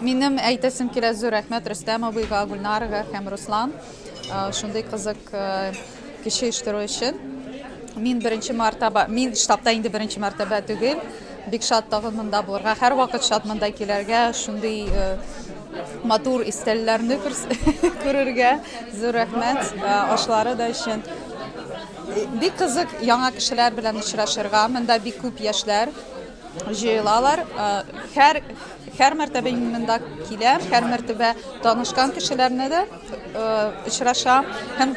Минем әйтәсем килә зур рәхмәт Рөстәм абыйга, Гөлнарга һәм Руслан. Шундый кызык кеше оештыру өчен. Мин штабта инде беренче мәртәбә түгел. Бик шат тагын монда булырга, һәр вакыт шат монда килергә, шундый матур истәлләрне күрергә. Зур рәхмәт ашлары да өчен. Бик кызык яңа кешеләр белән очрашырга. Монда бик күп яшьләр җыелалар. Һәр мәртәбә монда киләм, һәр мәртәбә танышкан кешеләрне дә очрашам һәм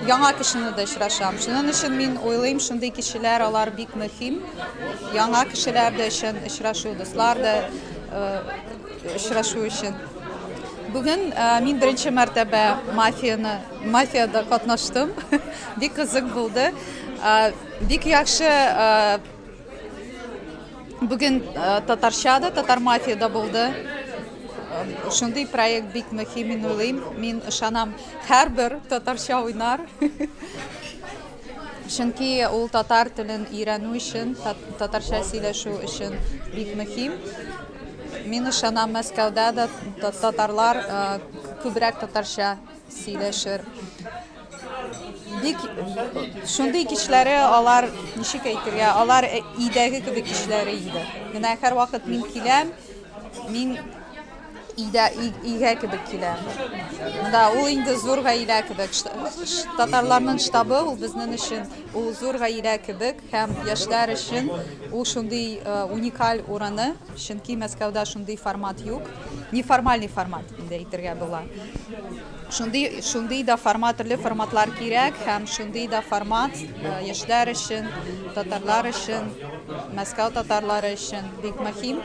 яңа кешене дә очрашам. Шуның өчен мин уйлыйм, шундый кешеләр алар бик мөһим. Яңа кешеләр дә өчен очрашу, дуслар да очрашу өчен. Бүген мин беренче мәртәбә мафияда катнаштым. Бик кызык булды. Бик яхшы бүген татарчада, татар мафияда булды. Шундый проект бик мөһим, мин уйлыйм. Мин ышанам, һәрбер татарча уйнар. Чөнки ул татар телен өйрәнү өчен, татарча сөйләшү өчен бик мөһим. Мин ышанам, Мәскәүдә дә татарлар күбрәк татарча сөйләшер. Бик шундый кешеләре алар, ничек әйтергә, алар өйдәге кебек кешеләре иде. Менә һәр вакыт мин киләм, мин өйгә кебек киләм. Монда ул инде зур гаилә кебек. Татарларның штабы ул безнең өчен ул зур гаилә кебек һәм яшьләр өчен ул шундый уникаль урыны, чөнки Мәскәүдә шундый формат юк. Неформальный формат инде әйтергә була. Шундый да формат, төрле форматлар кирәк һәм шундый да формат яшьләр өчен, татарлар өчен, Мәскәү татарлары өчен бик мөһим.